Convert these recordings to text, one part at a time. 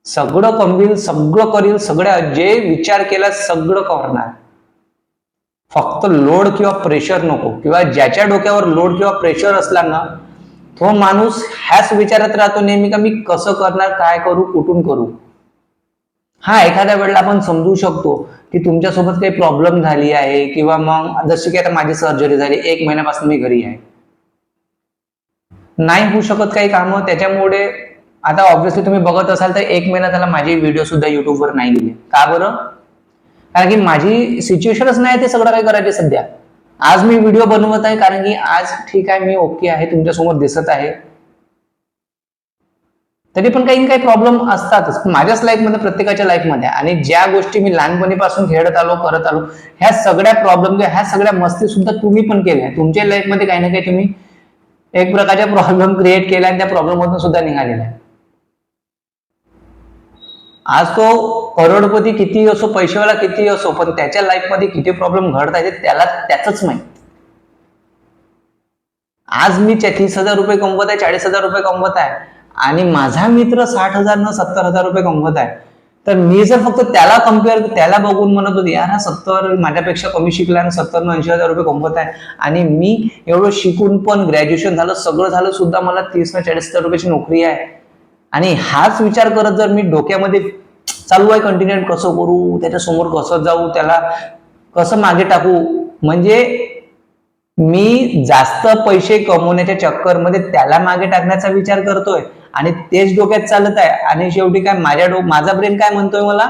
सगळं कमवील, सगळं करील, सगळं जे विचार केला सगळं करणार. फक्त लोड किंवा प्रेशर नको, किंवा ज्याच्या डोक्यावर लोड किंवा प्रेशर असला ना, तो माणूस ह्याच विचारात राहतो नेहमी का मी कसं करणार, काय करू, कुठून करू. हा, एखाद्या वेळेला आपण समजू शकतो की तुमच्यासोबत काही प्रॉब्लेम झाली आहे, किंवा मग जशी की आता माझी सर्जरी झाली, 1 महिन्यापासून मी घरी आहे, नाही होऊ शकत काही कामं. त्याच्यामुळे आता ऑब्व्हियसली तुम्ही बघत असाल तर 1 महिना झाला माझे व्हिडिओ सुद्धा युट्यूबवर नाही गेले. का बरं? कारण की माझी सिच्युएशनच नाही ते सगळं काही करायचे सध्या. आज मी व्हिडिओ बनवत आहे कारण की आज ठीक आहे, मी ओके आहे, तुमच्यासमोर दिसत आहे. तरी पण काही काही प्रॉब्लेम असतातच माझ्याच लाईफमध्ये, प्रत्येकाच्या लाईफमध्ये. आणि ज्या गोष्टी मी लहानपणीपासून खेळत आलो, करत आलो, ह्या सगळ्या प्रॉब्लेम, ह्या सगळ्या मस्ती सुद्धा तुम्ही पण केल्या. तुमच्या लाईफमध्ये काही ना काही तुम्ही एक प्रकारच्या प्रॉब्लेम क्रिएट केल्या आणि त्या प्रॉब्लेम मधून सुद्धा निघालेला आहे. आज तो करोडपती किती असो, पैसेवाला किती असो, पण त्याच्या लाईफमध्ये किती प्रॉब्लेम घडत आहे त्याला त्याच माहित. आज मी 30,000 रुपये कमवत आहे, 40,000 रुपये कमवत आहे, आणि माझा मित्र 60,000 न 70,000 रुपये कमवत आहे. तर मी जर फक्त त्याला कम्पेअर, त्याला बघून म्हणत होते यार हा 70 माझ्यापेक्षा कमी शिकला आणि 70 न 80,000 रुपये कमवत आहे, आणि मी एवढं शिकून पण, ग्रॅज्युएशन झालं, सगळं झालं सुद्धा, मला 30 न 40,000 रुपयाची नोकरी आहे. आणि हाच विचार करत जर मी डोक्यामध्ये चालू आहे कंटिन्यू, कसं करू, त्याच्या समोर कसं जाऊ, त्याला कसं मागे टाकू, म्हणजे मी जास्त पैसे कमवण्याच्या चक्करमध्ये त्याला मागे टाकण्याचा विचार करतोय, आणि तेच डोक्यात चालत आहे. आणि शेवटी काय, माझा ब्रेन काय म्हणतोय मला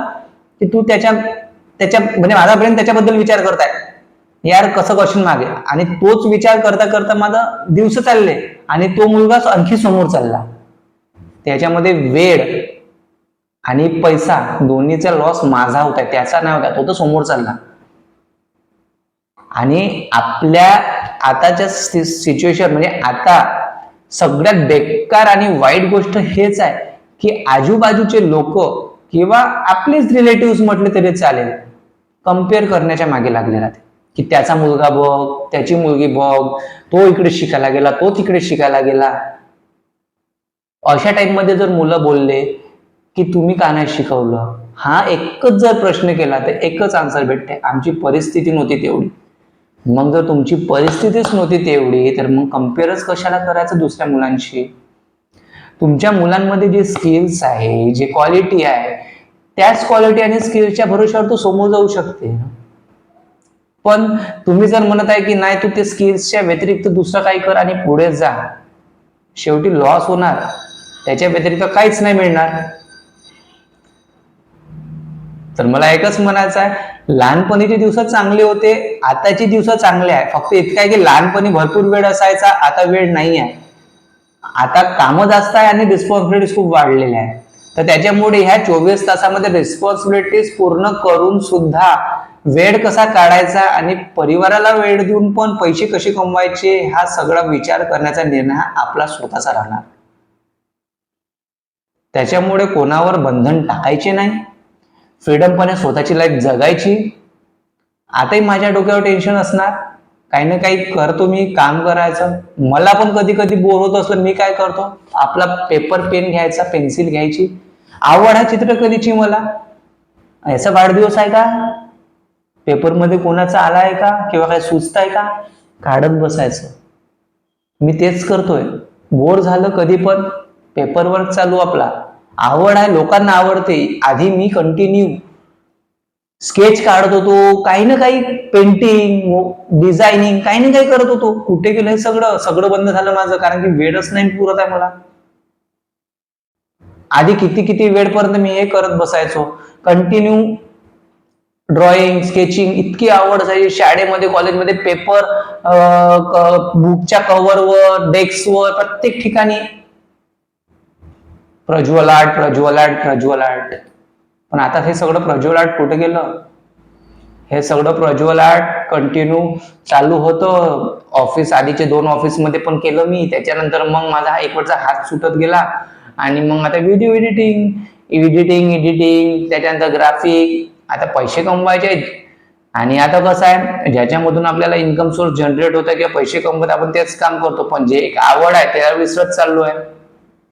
की तू त्याच्या म्हणजे माझा ब्रेन त्याच्याबद्दल विचार करताय, यार कसं करशील मागे, आणि तोच विचार करता करता माझा दिवस चालले, आणि तो मुलगा आणखी समोर चालला. त्याच्यामध्ये वेळ आणि पैसा दोन्हीचा लॉस माझा होता, त्याचा नाही होता, तो तर समोर चालला. आणि आपल्या आताच्या सिच्युएशन, म्हणजे आता सगळ्यात बेकार आणि वाईट गोष्ट हेच आहे की आजूबाजूचे लोक किंवा आपलेच रिलेटिव्ह म्हटले तरी चालेल, कम्पेअर करण्याच्या मागे लागले राहते. की त्याचा मुलगा बघ, त्याची मुलगी बघ, तो इकडे शिकायला गेला, तो तिकडे शिकायला गेला. अशा टाइप मध्ये जर मुलं बोलले की तुम्ही का नाही शिकवलं, हा एकच जर प्रश्न केला तर एकच आन्सर भेटते, आमची परिस्थिती नव्हती तेवढी. मग जर तुमची परिस्थितीच नव्हती तेवढी, तर मग कम्पेअरच कशाला करायचं दुसऱ्या मुलांशी. तुमच्या मुलांमध्ये जे स्किल्स आहे, जे क्वालिटी आहे, त्याच क्वालिटी आणि स्किल्सच्या भरोश्यावर तो समोर जाऊ शकते. पण तुम्ही जर म्हणत आहे की नाही, तू ते स्किल्सच्या व्यतिरिक्त दुसरं काही कर आणि पुढे जा, शेवटी लॉस होणार, त्याच्या व्यतिरिक्त काहीच नाही मिळणार. तर मला एकच म्हणायचं आहे, लहानपणीचे दिवस चांगले होते, आताचे दिवस चांगले आहे. फक्त इतकं आहे की लहानपणी भरपूर वेळ असायचा, आता वेळ नाही आहे. आता कामं जास्त आहे आणि रिस्पॉन्सिबिलिटीज खूप वाढलेल्या आहेत. तर त्याच्यामुळे ह्या 24 तासामध्ये रिस्पॉन्सिबिलिटीज पूर्ण करून सुद्धा वेळ कसा काढायचा आणि परिवाराला वेळ देऊन पण पैसे कसे कमवायचे, हा सगळा विचार करण्याचा निर्णय आपला स्वतःचा राहणार. त्याच्यामुळे कोणावर बंधन टाकायचे नाही, फ्रीडमपणे स्वतःची लाईफ जगायची. आताही माझ्या डोक्यावर टेन्शन असणार, काही ना काही करतो मी, काम करायचं. मला पण कधी कधी बोर होत असलं, मी काय करतो, आपला पेपर पेन घ्यायचा, पेन्सिल घ्यायची, आवड आहे चित्रकलेची मला, याचा वाढदिवस आहे का, पेपरमध्ये कोणाचा आला आहे का, किंवा काय सुचत आहे का, काढत बसायचं. मी तेच करतोय. बोर झालं कधी पण पेपरवर चालू आपला, आवड आहे, लोकांना आवडते. आधी मी कंटिन्यू स्केच काढत होतो, काही ना काही पेंटिंग, डिझायनिंग, काही ना काही करत होतो. कुठे गेलं हे सगळं बंद झालं माझं, कारण की वेळच नाही पुरत आहे मला. आधी किती किती वेळपर्यंत मी हे करत बसायचो, कंटिन्यू ड्रॉइंग, स्केचिंग, इतकी आवड असायची. शाळेमध्ये, कॉलेजमध्ये पेपर, बुकच्या कव्हरवर, डेस्कवर, प्रत्येक ठिकाणी Prajwal art, Prajwal art, Prajwal art. पण आता हे सगळं प्रज्वल आर्ट कुठे गेलं? हे सगळं प्रज्वल आर्ट कंटिन्यू चालू होतं. ऑफिस, आधीचे 2 ऑफिसमध्ये पण केलं मी. त्याच्यानंतर मग माझा एक वेळचा हात सुटत गेला, आणि मग आता व्हिडिओ एडिटिंग, त्याच्यानंतर ग्राफिक. आता पैसे कमवायचे, आणि आता कसं आहे, ज्याच्यामधून आपल्याला इन्कम सोर्स जनरेट होतं किंवा पैसे कमवत आपण तेच काम करतो, पण जे एक आवड आहे त्याला विसरत चाललो आहे.